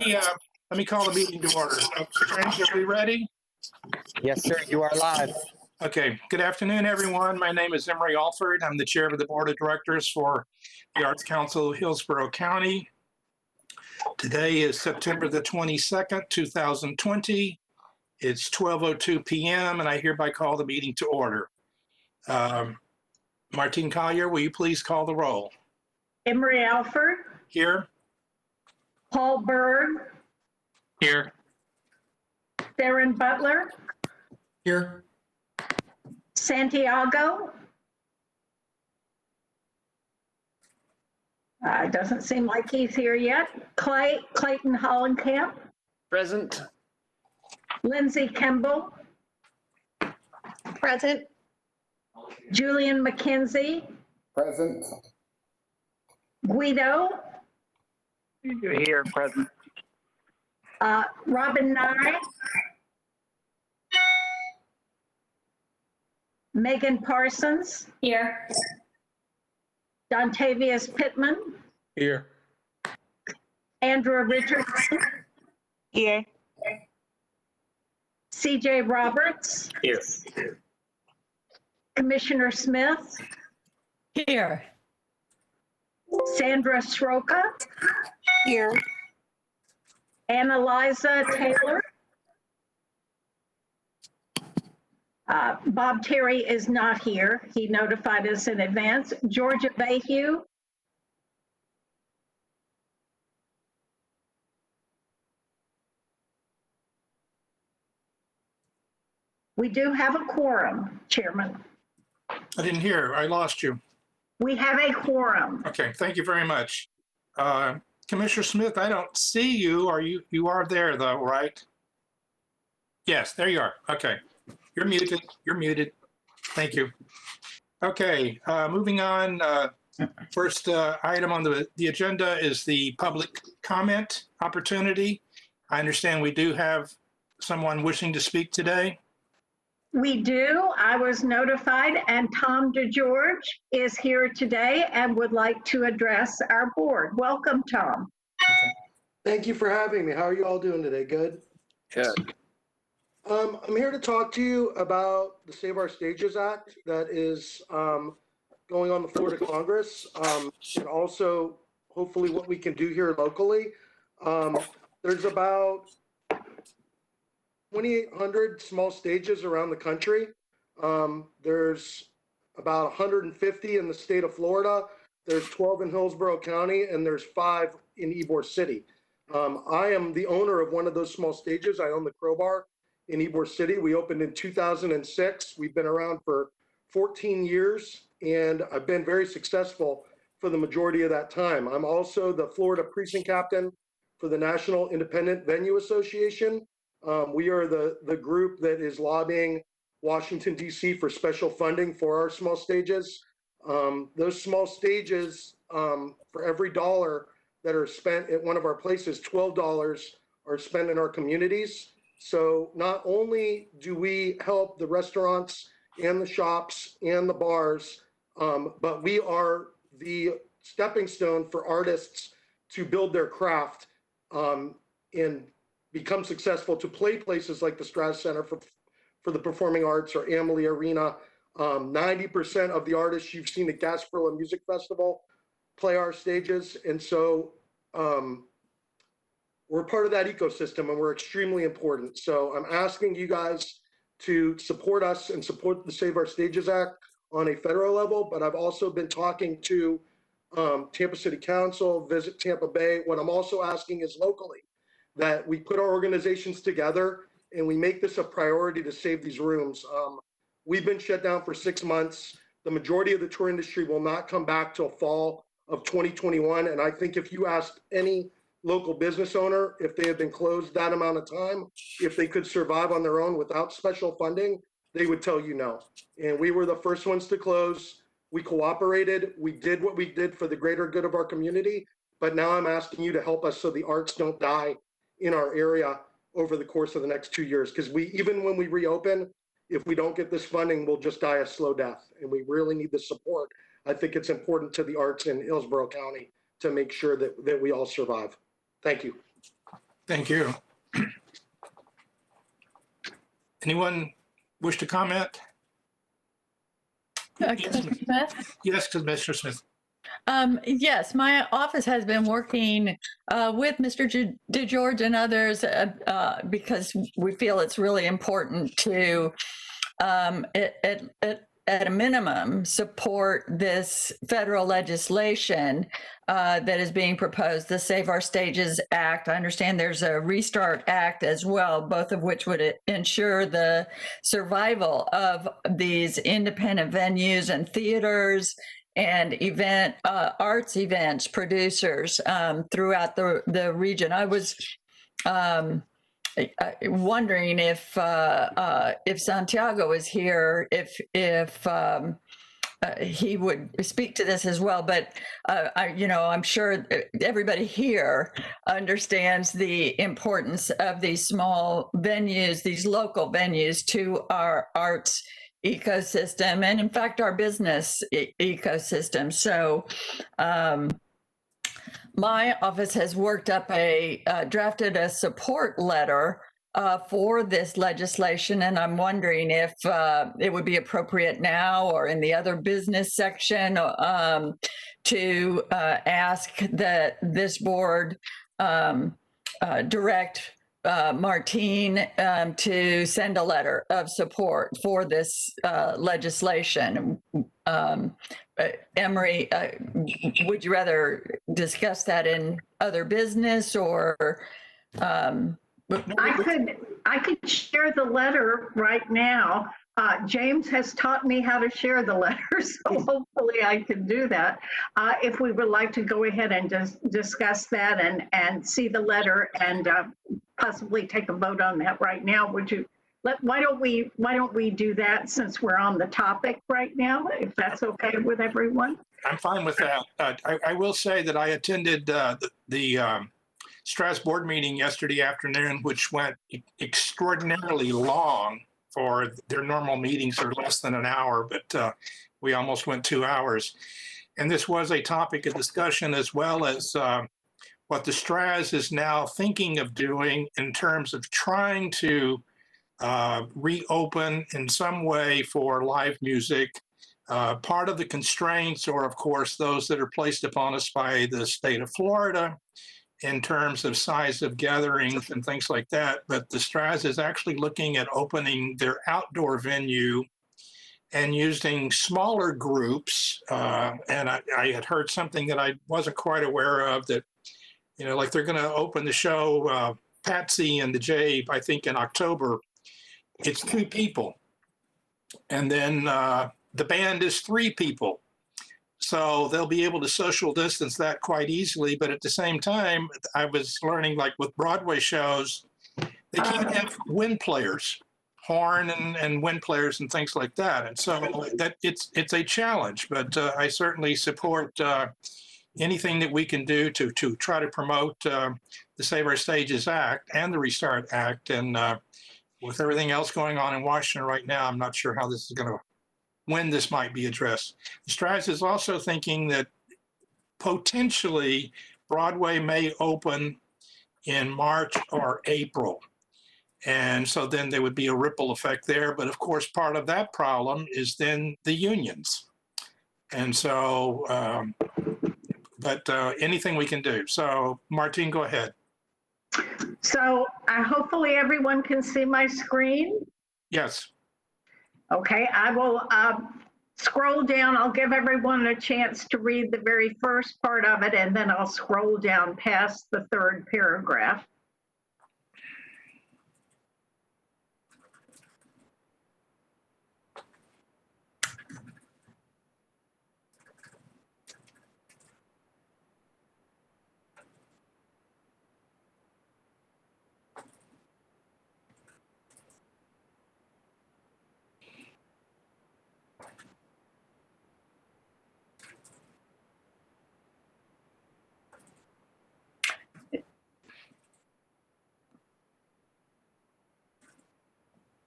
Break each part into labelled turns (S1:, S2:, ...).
S1: Yeah, let me call the meeting to order. Friends, are we ready?
S2: Yes, sir. You are live.
S1: Okay. Good afternoon, everyone. My name is Emery Alford. I'm the chair of the board of directors for the Arts Council of Hillsborough County. Today is September the 22nd, 2020. It's 12:02 p.m. and I hereby call the meeting to order. Martine Collier, will you please call the roll?
S3: Emery Alford,
S1: Here.
S3: Paul Berg,
S1: Here.
S3: Erin Butler,
S1: Here.
S3: Santiago. Doesn't seem like he's here yet. Clayton Hollenkamp,
S2: Present.
S3: Lindsay Kimball,
S4: Present.
S3: Julian McKenzie,
S5: Present.
S3: Guido,
S2: Here, present.
S3: Robin Nye, Megan Parsons,
S4: Here.
S3: Dontavius Pittman,
S1: Here.
S3: Andrew Richardson,
S4: Here.
S3: CJ Roberts,
S2: Here.
S3: Commissioner Smith,
S4: Here.
S3: Sandra Sroka,
S4: Here.
S3: Annalisa Taylor. Bob Terry is not here. He notified us in advance. Georgia Bayhue. We do have a quorum, Chairman.
S1: I didn't hear. I lost you.
S3: We have a quorum.
S1: Okay, thank you very much. Commissioner Smith, I don't see you. You are there though, right? Yes, there you are. Okay. You're muted. You're muted. Thank you. Okay, moving on. First item on the agenda is the public comment opportunity. I understand we do have someone wishing to speak today.
S3: We do. I was notified, and Tom DeGeorge is here today and would like to address our board. Welcome, Tom.
S6: Thank you for having me. How are you all doing today? Good?
S2: Good.
S6: I'm here to talk to you about the Save Our Stages Act that is going on the floor to Congress, and also hopefully what we can do here locally. There's about 2,800 small stages around the country. There's about 150 in the state of Florida. There's 12 in Hillsborough County, and there's 5 in Ybor City. I am the owner of one of those small stages. I own the Crowbar in Ybor City. We opened in 2006. We've been around for 14 years, and I've been very successful for the majority of that time. I'm also the Florida precinct captain for the National Independent Venue Association. We are the group that is lobbying Washington, D.C. for special funding for our small stages. Those small stages, for every dollar that are spent at one of our places, $12 are spent in our communities. So not only do we help the restaurants and the shops and the bars, but we are the stepping stone for artists to build their craft and become successful, to play places like the Strass Center for the Performing Arts or Amalie Arena. 90% of the artists you've seen at Gasparilla Music Festival play our stages. And so we're part of that ecosystem, and we're extremely important. So I'm asking you guys to support us and support the Save Our Stages Act on a federal level, but I've also been talking to Tampa City Council, Visit Tampa Bay. What I'm also asking is locally, that we put our organizations together and we make this a priority to save these rooms. We've been shut down for 6 months. The majority of the tour industry will not come back till fall of 2021. And I think if you asked any local business owner, if they had been closed that amount of time, if they could survive on their own without special funding, they would tell you no. And we were the first ones to close. We cooperated. We did what we did for the greater good of our community. But now I'm asking you to help us so the arts don't die in our area over the course of the next 2 years. Because even when we reopen, if we don't get this funding, we'll just die a slow death. And we really need the support. I think it's important to the arts in Hillsborough County to make sure that we all survive. Thank you.
S1: Thank you. Anyone wish to comment?
S4: Commissioner Smith?
S1: Yes, Commissioner Smith.
S4: Yes, my office has been working with Mr. DeGeorge and others because we feel it's really important to, at a minimum, support this federal legislation that is being proposed, the Save Our Stages Act. I understand there's a Restart Act as well, both of which would ensure the survival of these independent venues and theaters and arts events producers throughout the region. I was wondering if Santiago is here, if he would speak to this as well. But I'm sure everybody here understands the importance of these small venues, these local venues, to our arts ecosystem, and in fact our business ecosystem. So my office has worked up drafted a support letter for this legislation, and I'm wondering if it would be appropriate now or in the other business section to ask that this board direct Martine to send a letter of support for this legislation. Emery, would you rather discuss that in other business, or?
S3: I could share the letter right now. James has taught me how to share the letter, so hopefully I can do that. If we would like to go ahead and just discuss that and see the letter and possibly take a vote on that right now, would you? Why don't we do that since we're on the topic right now, if that's okay with everyone?
S1: I'm fine with that. I will say that I attended the Strasbourg meeting yesterday afternoon, which went extraordinarily long. For their normal meetings are less than an hour, but we almost went 2 hours. And this was a topic of discussion, as well as what the Stras is now thinking of doing in terms of trying to reopen in some way for live music. Part of the constraints are, of course, those that are placed upon us by the state of Florida in terms of size of gatherings and things like that. But the Stras is actually looking at opening their outdoor venue and using smaller groups. And I had heard something that I wasn't quite aware of, that, like they're going to open the show Patsy and the Jabe, I think in October. It's 2 people. And then the band is 3 people. So they'll be able to social distance that quite easily. But at the same time, I was learning, like with Broadway shows, they can't have wind players, horn and wind players and things like that. And so that it's a challenge, but I certainly support anything that we can do to try to promote the Save Our Stages Act and the Restart Act. And with everything else going on in Washington right now, I'm not sure how this is going to, when this might be addressed. The Stras is also thinking that potentially Broadway may open in March or April. And so then there would be a ripple effect there. But of course, part of that problem is then the unions. And so, anything we can do. So Martine, go ahead.
S3: So hopefully everyone can see my screen.
S1: Yes.
S3: Okay, I will scroll down. I'll give everyone a chance to read the very first part of it, and then I'll scroll down past the 3rd paragraph.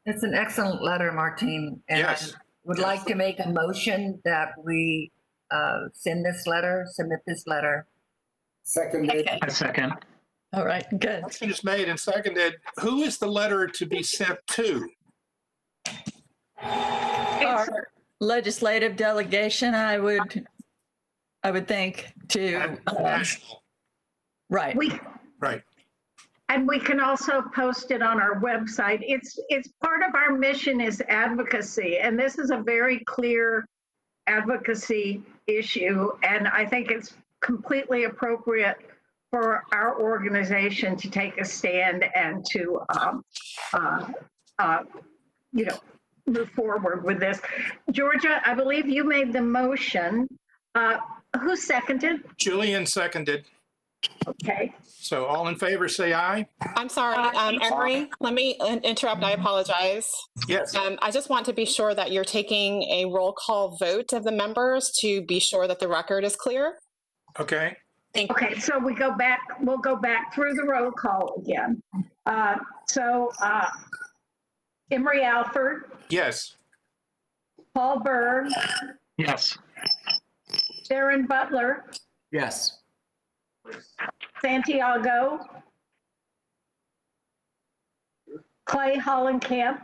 S5: It's an excellent letter, Martine. And
S1: Yes.
S5: I would like to make a motion that we submit this letter.
S2: Seconded.
S4: Okay.
S2: A second.
S4: All right, good.
S1: Motion is made and seconded. Who is the letter to be sent to?
S4: Our legislative delegation, I would think to,
S1: National.
S4: right.
S1: Right.
S3: And we can also post it on our website. It's part of our mission is advocacy, and this is a very clear advocacy issue, and I think it's completely appropriate for our organization to take a stand and to, move forward with this. Georgia, I believe you made the motion. Who seconded?
S1: Julian seconded.
S3: Okay.
S1: So all in favor, say aye.
S7: I'm sorry, Emery, let me interrupt. I apologize.
S1: Yes.
S7: I just want to be sure that you're taking a roll call vote of the members to be sure that the record is clear.
S1: Okay.
S7: Thank you.
S3: Okay, so we'll go back through the roll call again. Emery Alford,
S1: Yes.
S3: Paul Berg,
S2: Yes.
S3: Erin Butler,
S2: Yes.
S3: Santiago, Clay Hollenkamp,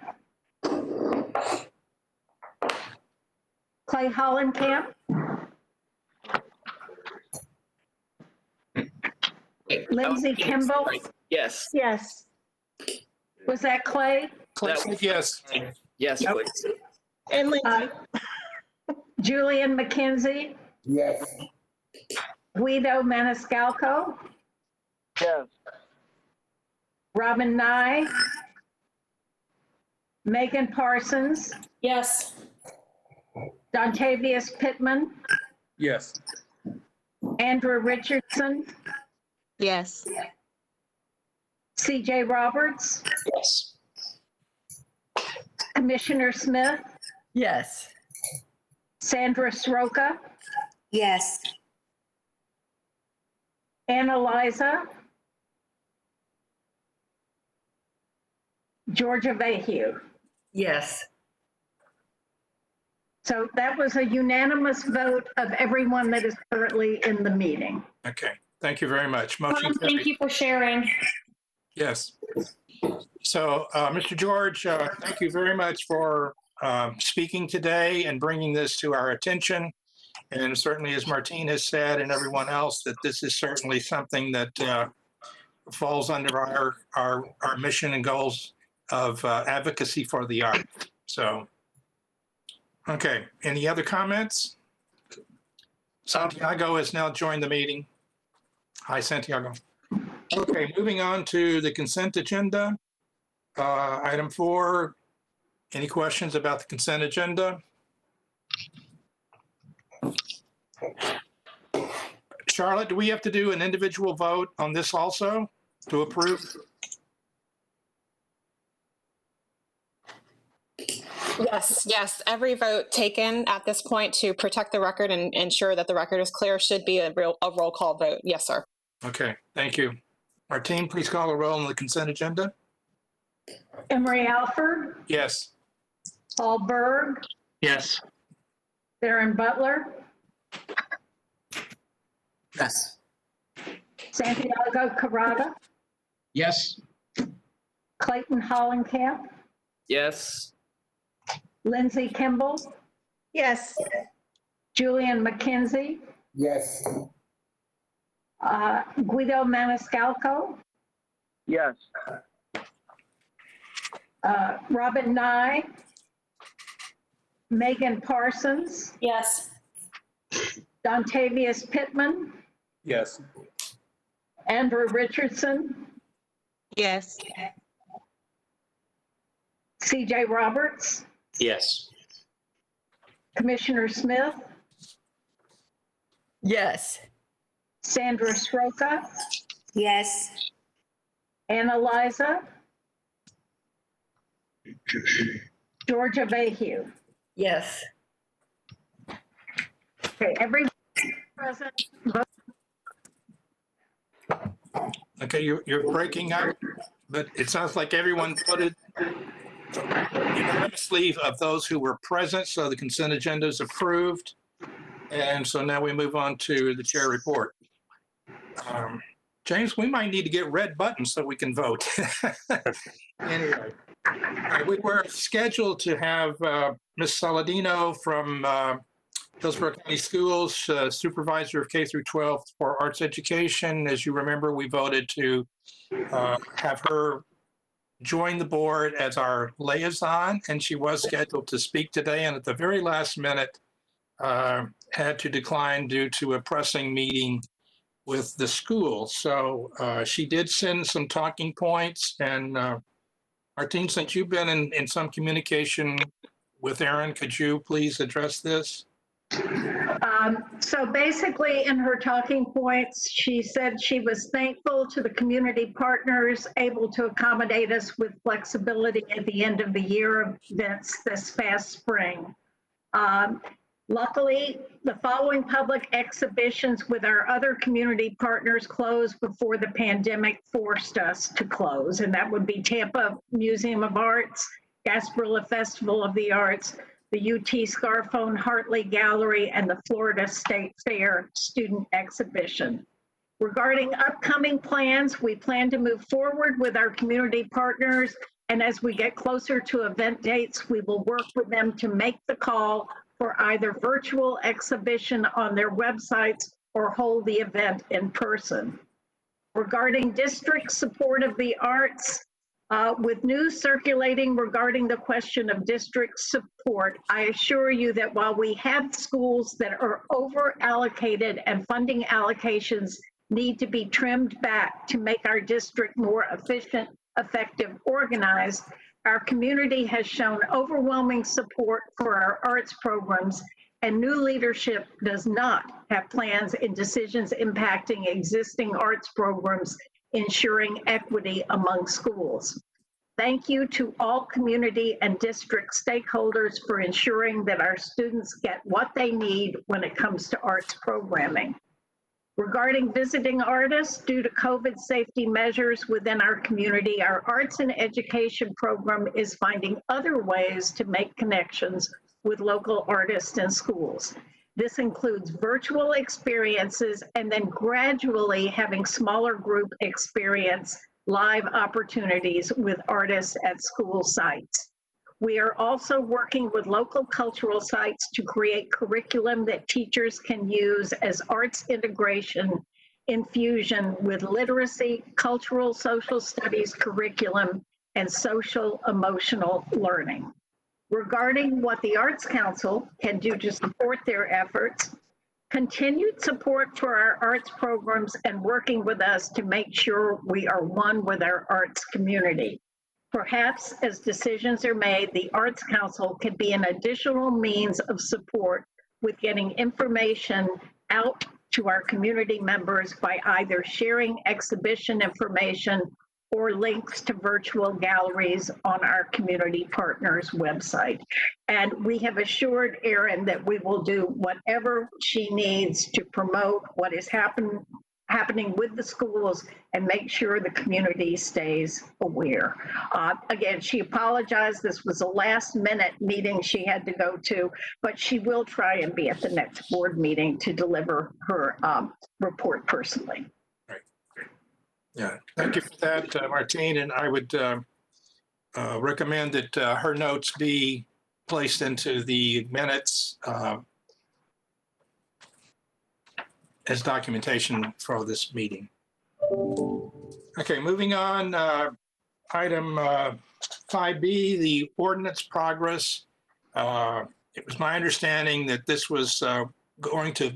S3: Lindsay Kimball.
S2: Yes.
S3: Yes. Was that Clay?
S1: Clay said yes.
S2: Yes, please.
S3: And Lindsay. Julian McKenzie,
S2: Yes.
S3: Guido Maniscalco,
S2: Yes.
S3: Robin Nye, Megan Parsons,
S7: Yes.
S3: Dontavius Pittman,
S2: Yes.
S3: Andrew Richardson,
S7: Yes.
S3: CJ Roberts,
S2: Yes.
S3: Commissioner Smith,
S4: Yes.
S3: Sandra Sroka,
S5: Yes.
S3: Anna Liza, Georgia Vahue.
S5: Yes.
S3: So that was a unanimous vote of everyone that is currently in the meeting.
S1: Okay. Thank you very much. Motion
S7: Thank
S1: carried.
S7: you for sharing.
S1: Yes. So, Mr. George, thank you very much for speaking today and bringing this to our attention. And certainly, as Martine has said, and everyone else, that this is certainly something that falls under our mission and goals of advocacy for the art. So, okay. Any other comments? Santiago has now joined the meeting. Hi, Santiago. Okay, moving on to the consent agenda. Item 4, any questions about the consent agenda? Charlotte, do we have to do an individual vote on this also to approve?
S7: Yes. Every vote taken at this point to protect the record and ensure that the record is clear should be a roll call vote. Yes, sir.
S1: Okay, thank you. Martine, please call a roll on the consent agenda.
S3: Emery Alford,
S1: Yes.
S3: Paul Berg,
S2: Yes.
S3: Erin Butler,
S2: Yes.
S3: Santiago Carrata,
S2: Yes.
S3: Clayton Hollenkamp,
S2: Yes.
S3: Lindsay Kimball,
S8: Yes.
S3: Julian McKenzie,
S2: Yes.
S3: Guido Maniscalco,
S2: Yes.
S3: Robin Nye, Megan Parsons,
S7: Yes.
S3: Dontavius Pittman,
S2: Yes.
S3: Andrew Richardson,
S8: Yes.
S3: CJ Roberts,
S2: Yes.
S3: Commissioner Smith,
S4: Yes.
S3: Sandra Sroka,
S5: Yes.
S3: Anna Liza, Georgia Vahue.
S5: Yes.
S3: Okay, every present,
S1: Okay, you're breaking up, but it sounds like everyone voted unanimously of those who were present, so the consent agenda is approved. And so now we move on to the chair report. James, we might need to get red buttons so we can vote. Anyway, we were scheduled to have Ms. Saladino from Hillsborough County Schools, Supervisor of K through 12 for Arts Education. As you remember, we voted to have her join the board as our liaison, and she was scheduled to speak today, and at the very last minute had to decline due to a pressing meeting with the school. So she did send some talking points, and Martine, since you've been in some communication with Erin, could you please address this?
S3: So basically, in her talking points, she said she was thankful to the community partners able to accommodate us with flexibility at the end of the year events this past spring. Luckily, the following public exhibitions with our other community partners closed before the pandemic forced us to close, and that would be Tampa Museum of Arts, Gasparilla Festival of the Arts, the UT Scarphone Hartley Gallery, and the Florida State Fair Student Exhibition. Regarding upcoming plans, we plan to move forward with our community partners, and as we get closer to event dates, we will work with them to make the call for either virtual exhibition on their websites or hold the event in person. Regarding district support of the arts, with news circulating regarding the question of district support, I assure you that while we have schools that are over allocated and funding allocations need to be trimmed back to make our district more efficient, effective, organized, our community has shown overwhelming support for our arts programs, and new leadership does not have plans and decisions impacting existing arts programs, ensuring equity among schools. Thank you to all community and district stakeholders for ensuring that our students get what they need when it comes to arts programming. Regarding visiting artists, due to COVID safety measures within our community, our arts and education program is finding other ways to make connections with local artists and schools. This includes virtual experiences and then gradually having smaller group experience live opportunities with artists at school sites. We are also working with local cultural sites to create curriculum that teachers can use as arts integration infusion with literacy, cultural social studies curriculum, and social emotional learning. Regarding what the Arts Council can do to support their efforts, continued support for our arts programs and working with us to make sure we are one with our arts community. Perhaps as decisions are made, the Arts Council can be an additional means of support with getting information out to our community members by either sharing exhibition information or links to virtual galleries on our community partners' website. And we have assured Erin that we will do whatever she needs to promote what is happening with the schools and make sure the community stays aware. Again, she apologized. This was a last minute meeting she had to go to, but she will try and be at the next board meeting to deliver her report personally.
S1: Right. Yeah, thank you for that, Martine. And I would recommend that her notes be placed into the minutes as documentation for this meeting. Okay, moving on, item 5B, the Ordinance Progress. It was my understanding that this was going to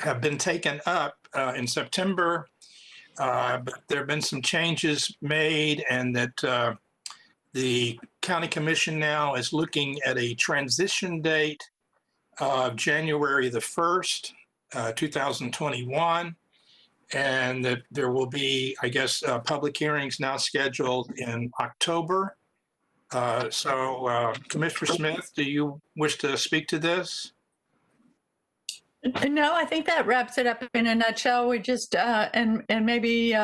S1: have been taken up in September, but there have been some changes made, and that the County Commission now is looking at a transition date of January the 1st, 2021, and that there will be, I guess, public hearings now scheduled in October. So Commissioner Smith, do you wish to speak to this?
S4: No, I think that wraps it up in a nutshell. We just, and maybe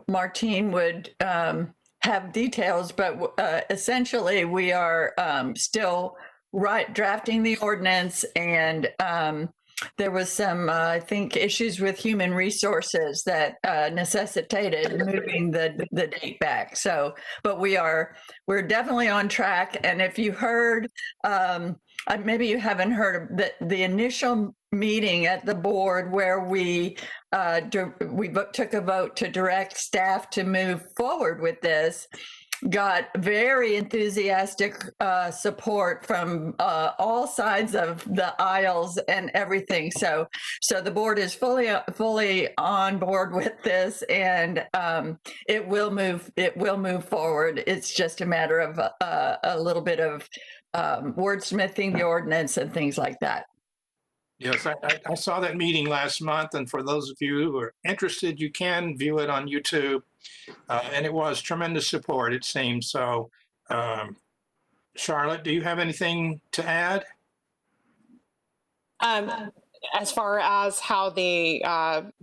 S4: Martine would have details, but essentially we are still drafting the ordinance, and there was some, I think, issues with human resources that necessitated moving the date back. So, but we're definitely on track. And if you heard, maybe you haven't heard the initial meeting at the board where we took a vote to direct staff to move forward with this, got very enthusiastic support from all sides of the aisles and everything. So the board is fully on board with this, and it will move forward. It's just a matter of a little bit of wordsmithing the ordinance and things like that.
S1: Yes, I saw that meeting last month, and for those of you who are interested, you can view it on YouTube. And it was tremendous support, it seems. So, Charlotte, do you have anything to add?
S7: As far as how the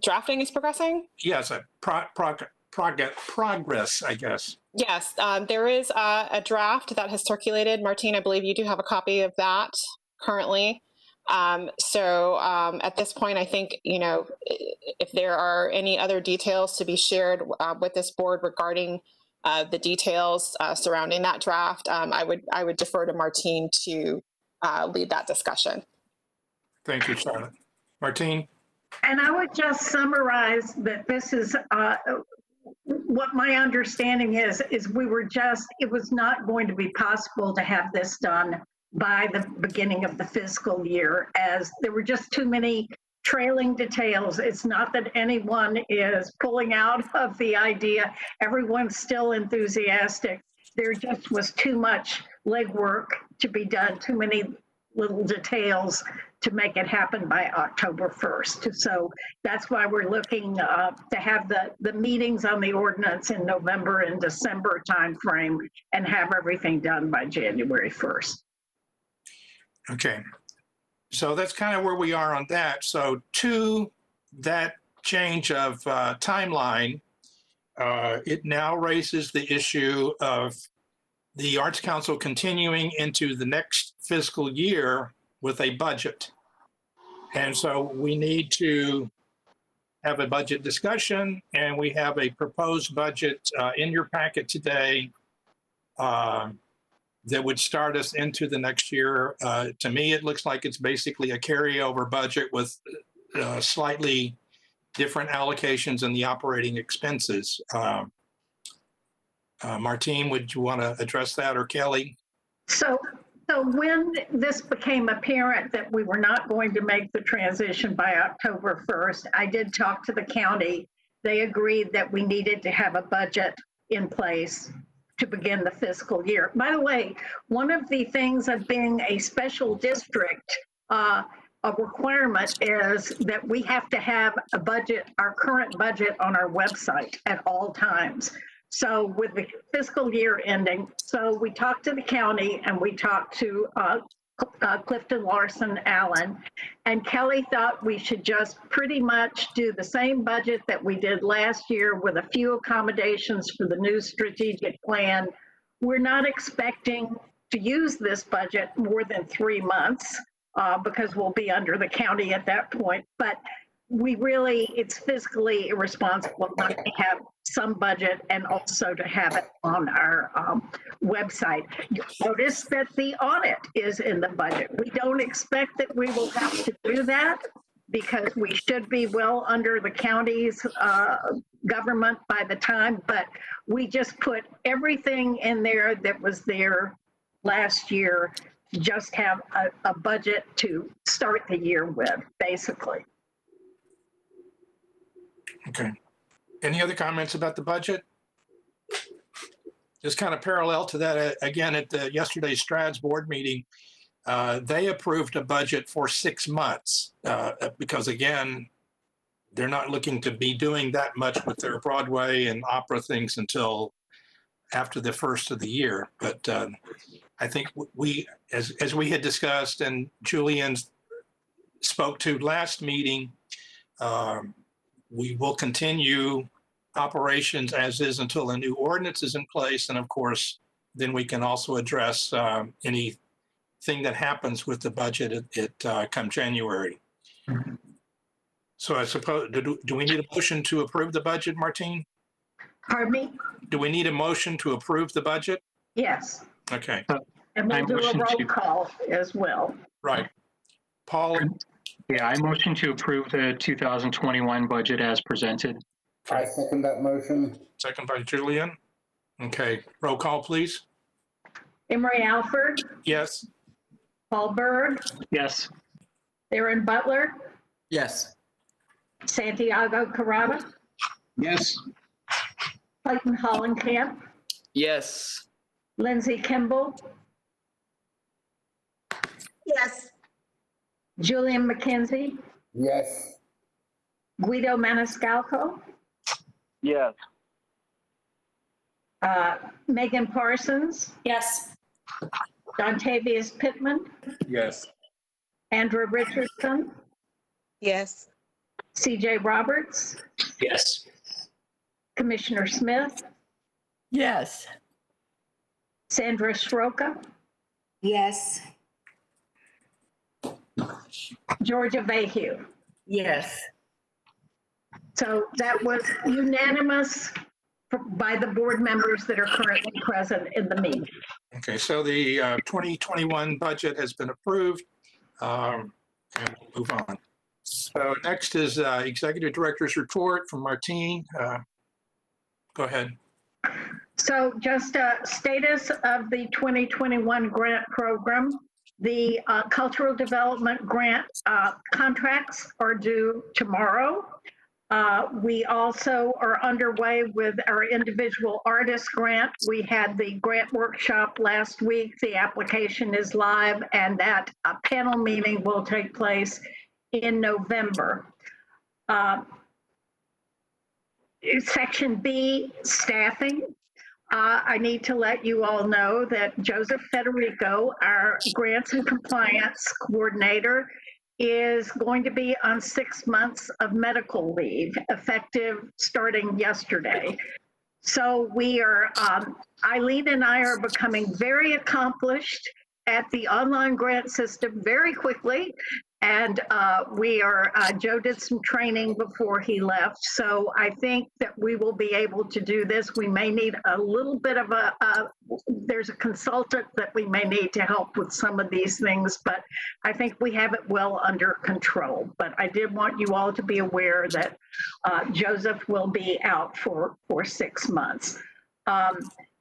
S7: drafting is progressing?
S1: Yes, progress, I guess.
S7: Yes, there is a draft that has circulated. Martine, I believe you do have a copy of that currently. At this point, I think, if there are any other details to be shared with this board regarding the details surrounding that draft, I would defer to Martine to lead that discussion.
S1: Thank you, Charlotte. Martine?
S3: And I would just summarize that this is what my understanding is it was not going to be possible to have this done by the beginning of the fiscal year, as there were just too many trailing details. It's not that anyone is pulling out of the idea. Everyone's still enthusiastic. There just was too much legwork to be done, too many little details to make it happen by October 1st. So that's why we're looking to have the meetings on the ordinance in November and December timeframe and have everything done by January 1st.
S1: Okay, so that's kind of where we are on that. So to that change of timeline, it now raises the issue of the Arts Council continuing into the next fiscal year with a budget. And so we need to have a budget discussion, and we have a proposed budget in your packet today that would start us into the next year. To me, it looks like it's basically a carryover budget with slightly different allocations in the operating expenses. Martine, would you want to address that, or Kelly?
S3: So when this became apparent that we were not going to make the transition by October 1st, I did talk to the county. They agreed that we needed to have a budget in place to begin the fiscal year. By the way, one of the things of being a special district, a requirement is that we have to have a budget, our current budget, on our website at all times. So with the fiscal year ending, so we talked to the county and we talked to Clifton Larson Allen, and Kelly thought we should just pretty much do the same budget that we did last year with a few accommodations for the new strategic plan. We're not expecting to use this budget more than 3 months because we'll be under the county at that point. But it's fiscally irresponsible not to have some budget and also to have it on our website. You'll notice that the audit is in the budget. We don't expect that we will have to do that because we should be well under the county's government by the time, but we just put everything in there that was there last year, just have a budget to start the year with, basically.
S1: Okay. Any other comments about the budget? Just kind of parallel to that, again, at yesterday's Strads board meeting, they approved a budget for 6 months because, again, they're not looking to be doing that much with their Broadway and opera things until after the first of the year. But I think we, as we had discussed and Julian spoke to last meeting, we will continue operations as is until a new ordinance is in place. And of course, then we can also address anything that happens with the budget come January. So I suppose, do we need a motion to approve the budget, Martine?
S3: Pardon me?
S1: Do we need a motion to approve the budget?
S3: Yes.
S1: Okay,
S3: And
S9: I
S3: we'll do a
S9: motion
S3: roll
S9: to-
S3: call as well.
S1: right. Paul,
S9: Yeah, I motion to approve the 2021 budget as presented.
S2: I second that motion.
S1: second by Julian. Okay, roll call, please.
S3: Emery Alford,
S1: Yes,
S3: Paul Berg,
S9: Yes.
S3: Erin Butler,
S2: Yes.
S3: Santiago Carrata,
S2: Yes.
S3: Clayton Hollenkamp,
S2: Yes.
S3: Lindsay Kimball,
S8: Yes.
S3: Julian McKenzie,
S2: Yes.
S3: Guido Maniscalco,
S2: Yes.
S3: Megan Parsons,
S5: Yes.
S3: Dontavius Pittman,
S2: Yes.
S3: Andrew Richardson,
S8: Yes.
S3: CJ Roberts,
S2: Yes.
S3: Commissioner Smith,
S4: Yes.
S3: Sandra Sroka,
S5: Yes.
S3: Georgia Vahue.
S5: Yes.
S3: So that was unanimous by the board members that are currently present in the meeting.
S1: okay, so the 2021 budget has been approved. And we'll move on. So next is Executive Director's Report from Martine. Go ahead.
S3: So just a status of the 2021 grant program. The cultural development grant contracts are due tomorrow. We also are underway with our individual artist grant. We had the grant workshop last week. The application is live, and that panel meeting will take place in November. Section B, staffing. I need to let you all know that Joseph Federico, our grants and compliance coordinator, is going to be on 6 months of medical leave, effective starting yesterday. So we are, Eileen and I are becoming very accomplished at the online grant system very quickly. And Joe did some training before he left. So I think that we will be able to do this. We may need a little bit of there's a consultant that we may need to help with some of these things, but I think we have it well under control. But I did want you all to be aware that Joseph will be out for 6 months.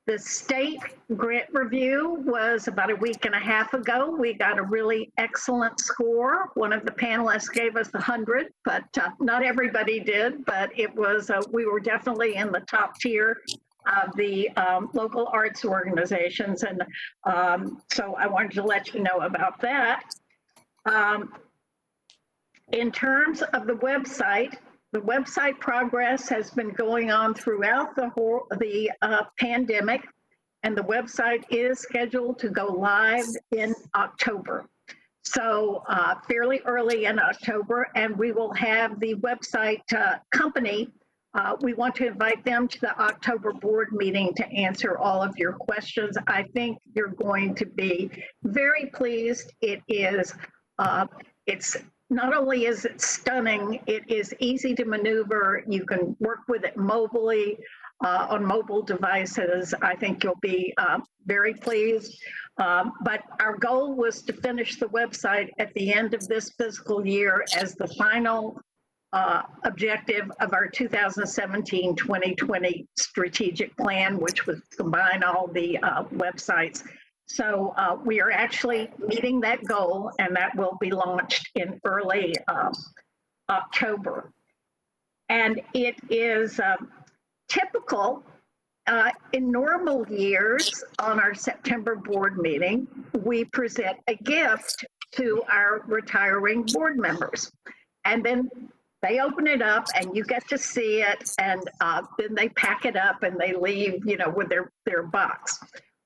S3: The state grant review was about a week and a half ago. We got a really excellent score. One of the panelists gave us 100, but not everybody did. But it was, we were definitely in the top tier of the local arts organizations. And so I wanted to let you know about that. In terms of the website progress has been going on throughout the pandemic, and the website is scheduled to go live in October. So fairly early in October, and we will have the website company. We want to invite them to the October board meeting to answer all of your questions. I think you're going to be very pleased. It is, it's not only is it stunning, it is easy to maneuver. You can work with it mobilely on mobile devices. I think you'll be very pleased. But our goal was to finish the website at the end of this fiscal year as the final objective of our 2017-2020 strategic plan, which would combine all the websites. So we are actually meeting that goal, and that will be launched in early October. And it is typical in normal years on our September board meeting, we present a gift to our retiring board members. And then they open it up and you get to see it, and then they pack it up and they leave, with their box.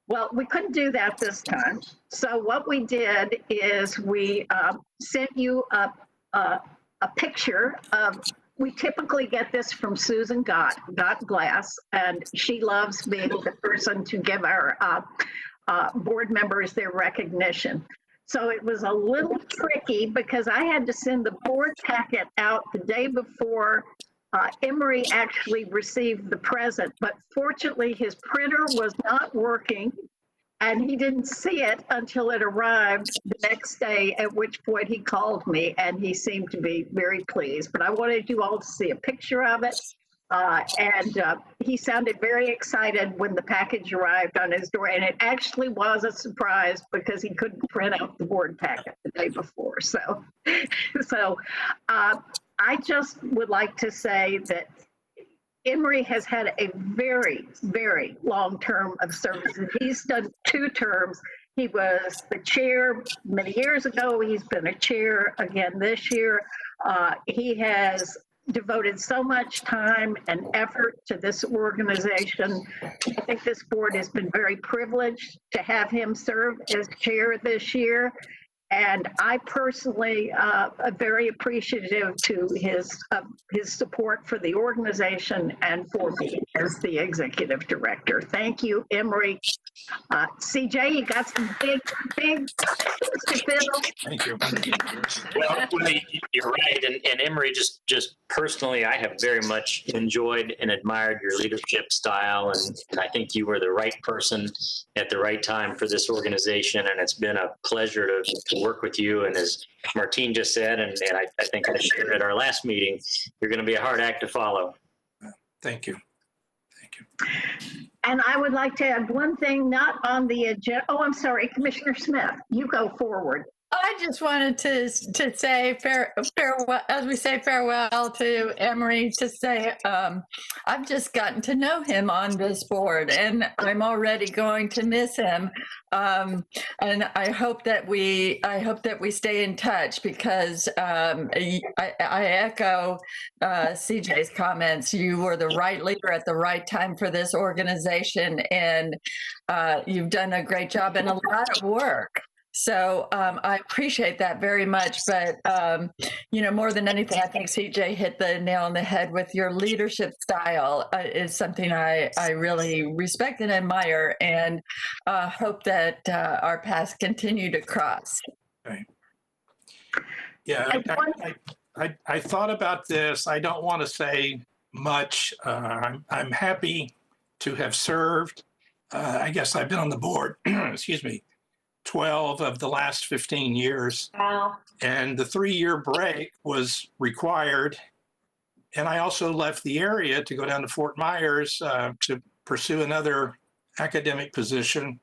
S3: Well, we couldn't do that this time. So what we did is we sent you a picture of, we typically get this from Susan Gott Glass, and she loves being the person to give our board members their recognition. So it was a little tricky because I had to send the board packet out the day before Emery actually received the present, but fortunately his printer was not working and he didn't see it until it arrived the next day, at which point he called me and he seemed to be very pleased. But I wanted you all to see a picture of it. He sounded very excited when the package arrived on his door, and it actually was a surprise because he couldn't print out the board packet the day before. So I just would like to say that Emery has had a very, very long term of service. He's done 2 terms. He was the chair many years ago. He's been a chair again this year. He has devoted so much time and effort to this organization. I think this board has been very privileged to have him serve as chair this year. And I personally am very appreciative to his support for the organization and for me as the executive director. Thank you, Emery. CJ, you got some big shoes to fill.
S1: Thank you.
S2: Well, you're right. And Emery, just personally, I have very much enjoyed and admired your leadership style. And I think you were the right person at the right time for this organization. And it's been a pleasure to work with you. And as Martine just said, and I think I shared at our last meeting, you're going to be a hard act to follow.
S1: Thank you. Thank you.
S3: And I would like to add one thing not on the agenda. Oh, I'm sorry, Commissioner Smith, you go forward.
S4: I just wanted to say farewell, as we say farewell to Emery, to say I've just gotten to know him on this board, and I'm already going to miss him. And I hope that we stay in touch because I echo CJ's comments. You were the right leader at the right time for this organization, and you've done a great job and a lot of work. So I appreciate that very much. But, more than anything, I think CJ hit the nail on the head with your leadership style is something I really respect and admire, and hope that our paths continue to cross.
S1: Right. Yeah, I thought about this. I don't want to say much. I'm happy to have served. I guess I've been on the board, excuse me, 12 of the last 15 years.
S5: Wow.
S1: And the 3-year break was required. And I also left the area to go down to Fort Myers to pursue another academic position.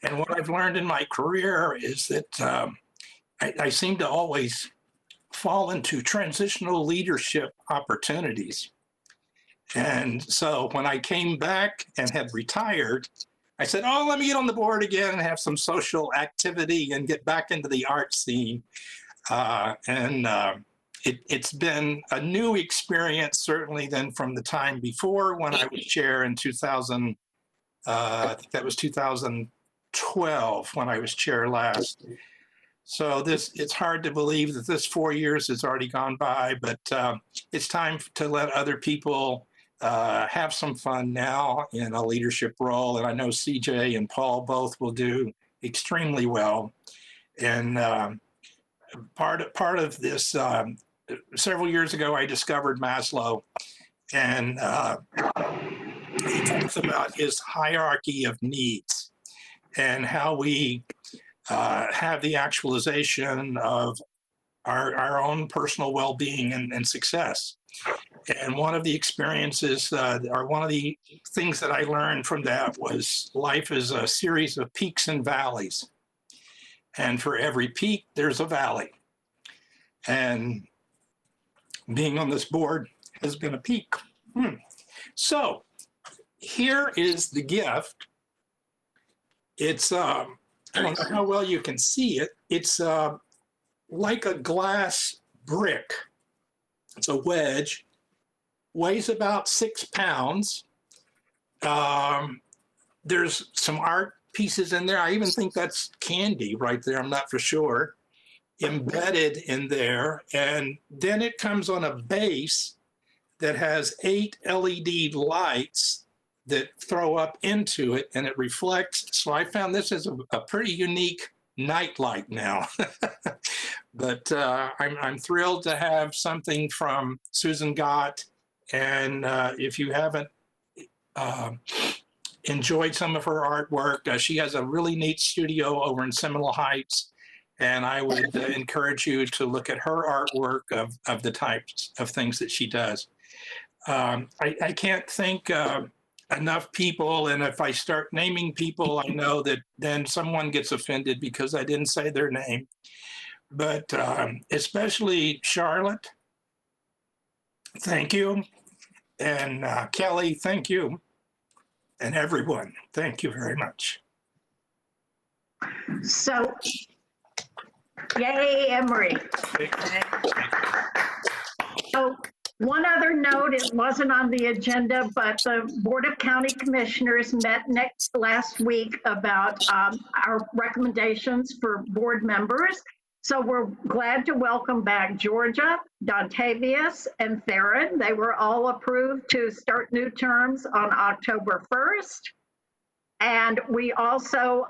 S1: And what I've learned in my career is that I seem to always fall into transitional leadership opportunities. And so when I came back and had retired, I said, let me get on the board again and have some social activity and get back into the art scene. It's been a new experience, certainly, than from the time before when I was chair in 2000. I think that was 2012 when I was chair last. So it's hard to believe that this 4 years has already gone by, but it's time to let other people have some fun now in a leadership role. And I know CJ and Paul both will do extremely well. And part of this, several years ago, I discovered Maslow, and he talks about his hierarchy of needs and how we have the actualization of our own personal well-being and success. And one of the experiences, or one of the things that I learned from that was life is a series of peaks and valleys. And for every peak, there's a valley. And being on this board has been a peak. So here is the gift. It's, I don't know how well you can see it. It's like a glass brick. It's a wedge, weighs about 6 pounds. There's some art pieces in there. I even think that's candy right there. I'm not for sure. Embedded in there. And then it comes on a base that has 8 LED lights that throw up into it and it reflects. So I found this as a pretty unique nightlight now. But I'm thrilled to have something from Susan Gott. And if you haven't enjoyed some of her artwork, she has a really neat studio over in Seminole Heights. And I would encourage you to look at her artwork of the types of things that she does. I can't think enough people, and if I start naming people, I know that then someone gets offended because I didn't say their name. But especially Charlotte, thank you. And Kelly, thank you. And everyone, thank you very much.
S3: So, yay, Emery. So, one other note, it wasn't on the agenda, but the Board of County Commissioners met last week about our recommendations for board members. So we're glad to welcome back Georgia, Dontavius, and Theron. They were all approved to start new terms on October 1st. And we also,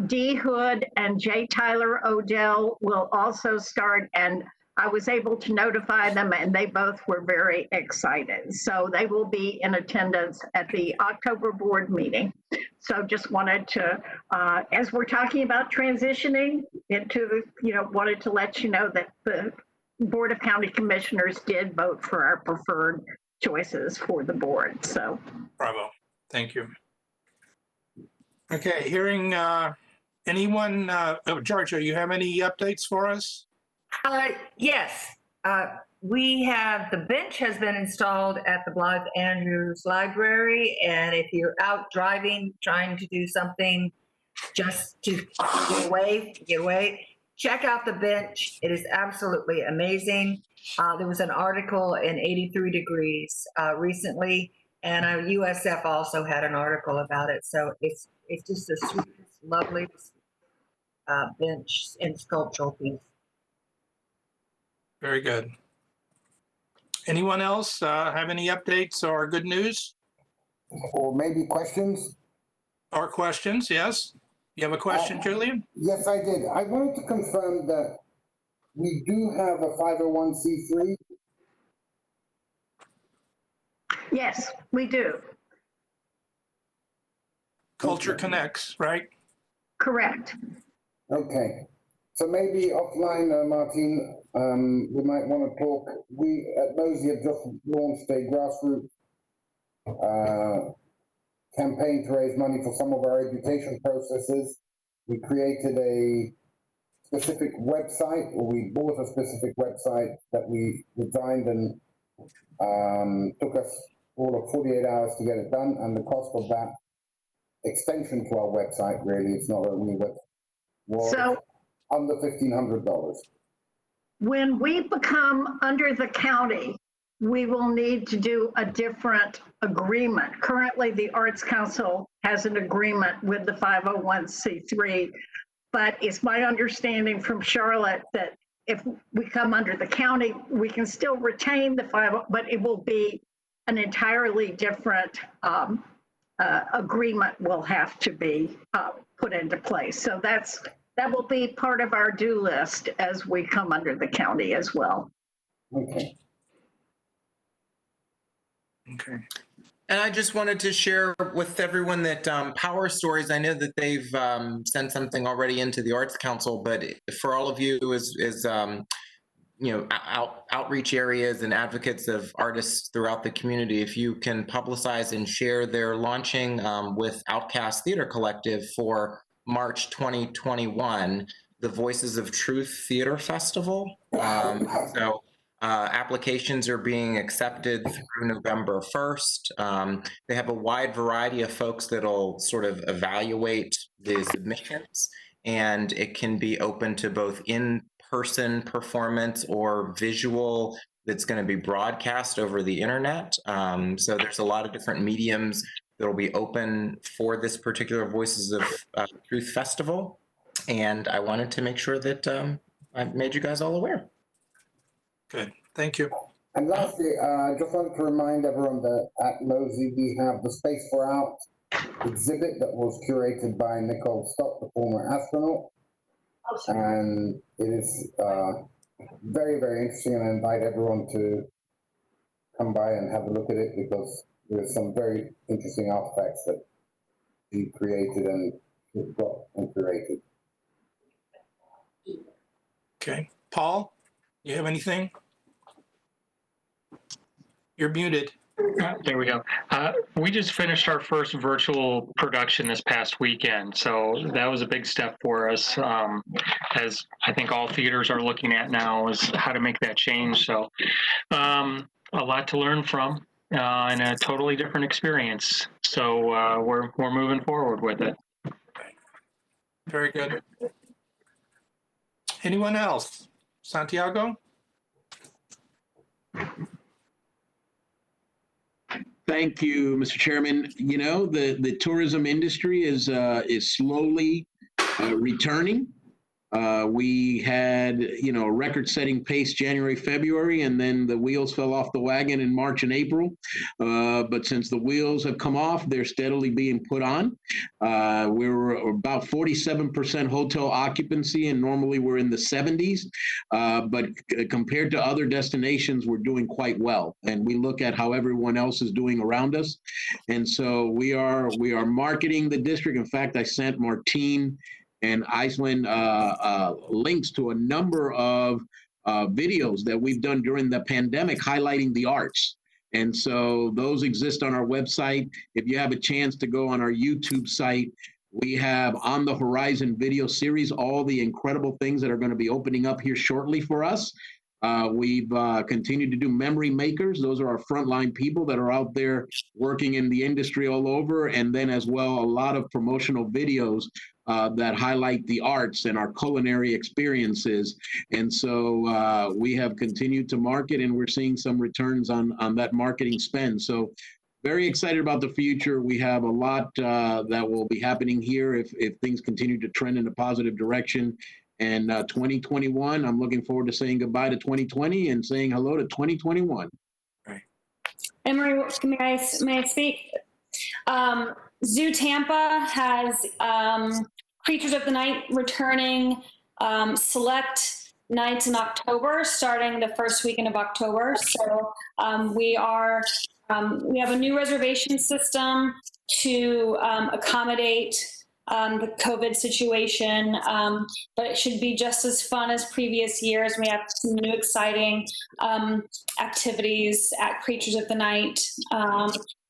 S3: D. Hood and J. Tyler Odell will also start, and I was able to notify them, and they both were very excited. So they will be in attendance at the October board meeting. So just wanted to, as we're talking about transitioning into, wanted to let you know that the Board of County Commissioners did vote for our preferred choices for the board. So,
S1: Bravo. Thank you. Okay, hearing anyone, Georgia, you have any updates for us?
S5: Yes, we have, the bench has been installed at the Blythe Andrews Library, and if you're out driving, trying to do something just to get away, check out the bench. It is absolutely amazing. There was an article in 83 Degrees recently, and USF also had an article about it. So it's just the sweetest, loveliest bench and sculptural piece.
S1: Very good. Anyone else have any updates or good news?
S10: Or maybe questions?
S1: Or questions, yes? You have a question, Julian?
S10: Yes, I did. I wanted to confirm that we do have a 501c3.
S3: yes, we do.
S1: Culture Connects, right?
S3: Correct.
S10: Okay. So maybe offline, Martine, we might want to talk. We at Mosey have just launched a grassroots campaign to raise money for some of our education processes. We created a specific website, or we bought a specific website that we designed, and took us all of 48 hours to get it done. And the cost of that extension to our website, really, it's not a new website, was
S3: So
S10: under $1,500.
S3: when we become under the county, we will need to do a different agreement. Currently, the Arts Council has an agreement with the 501c3, but it's my understanding from Charlotte that if we come under the county, we can still retain the 50, but it will be an entirely different agreement will have to be put into place. So that will be part of our due list as we come under the county as well.
S10: Okay.
S1: Okay.
S11: And I just wanted to share with everyone that Power Stories, I know that they've sent something already into the Arts Council, but for all of you as outreach areas and advocates of artists throughout the community, if you can publicize and share their launching with Outcast Theater Collective for March 2021, the Voices of Truth Theater Festival. Applications are being accepted through November 1st. They have a wide variety of folks that'll sort of evaluate the submissions, and it can be open to both in-person performance or visual that's going to be broadcast over the internet. So there's a lot of different mediums that will be open for this particular Voices of Truth Festival. And I wanted to make sure that I made you guys all aware.
S1: Good. Thank you.
S10: And lastly, I just wanted to remind everyone that at Mosey we have the Space for Out exhibit that was curated by Nicole Stott, the former astronaut. And it is very, very interesting, and I invite everyone to come by and have a look at it because there's some very interesting artifacts that he created and brought and curated.
S1: Okay. Paul, you have anything? You're muted.
S9: There we go. We just finished our first virtual production this past weekend, so that was a big step for us. As I think all theaters are looking at now, is how to make that change. So, a lot to learn from, and a totally different experience. So we're moving forward with it.
S1: Very good. Anyone else? Santiago?
S12: Thank you, Mr. Chairman. You know, the tourism industry is slowly returning. We had, a record-setting pace January, February, and then the wheels fell off the wagon in March and April. But since the wheels have come off, they're steadily being put on. We're about 47% hotel occupancy, and normally we're in the 70s. But compared to other destinations, we're doing quite well. And we look at how everyone else is doing around us. And so we are marketing the district. In fact, I sent Martine and Iceland links to a number of videos that we've done during the pandemic highlighting the arts. And so those exist on our website. If you have a chance to go on our YouTube site, we have On the Horizon video series, all the incredible things that are going to be opening up here shortly for us. We've continued to do memory makers. Those are our frontline people that are out there working in the industry all over. And then as well, a lot of promotional videos that highlight the arts and our culinary experiences. And so we have continued to market, and we're seeing some returns on that marketing spend. So very excited about the future. We have a lot that will be happening here if things continue to trend in a positive direction. And 2021, I'm looking forward to saying goodbye to 2020 and saying hello to 2021.
S13: Emery, may I speak? Zoo Tampa has Creatures of the Night returning select nights in October, starting the first weekend of October. So we have a new reservation system to accommodate the COVID situation, but it should be just as fun as previous years. We have some new exciting activities at Creatures of the Night.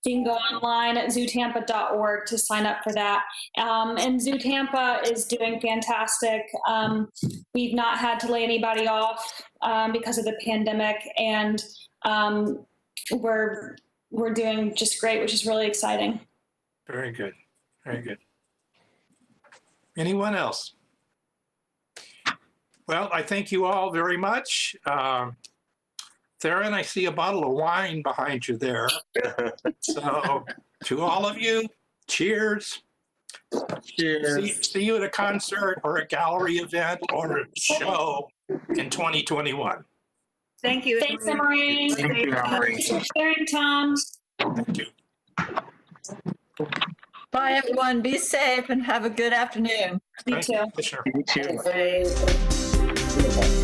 S13: You can go online at zootampa.org to sign up for that. And Zoo Tampa is doing fantastic. We've not had to lay anybody off because of the pandemic, and we're doing just great, which is really exciting.
S1: Very good. Very good. Anyone else? Well, I thank you all very much. Erin, I see a bottle of wine behind you there. So to all of you, cheers.
S11: Cheers.
S1: See you at a concert or a gallery event or a show in 2021.
S5: Thank you.
S13: Thanks, Emery.
S9: Thank you, Emery.
S13: Thanks for sharing, Tom.
S1: Thank you.
S4: Bye, everyone. Be safe and have a good afternoon.
S13: You too.
S1: Commissioner.
S9: You too.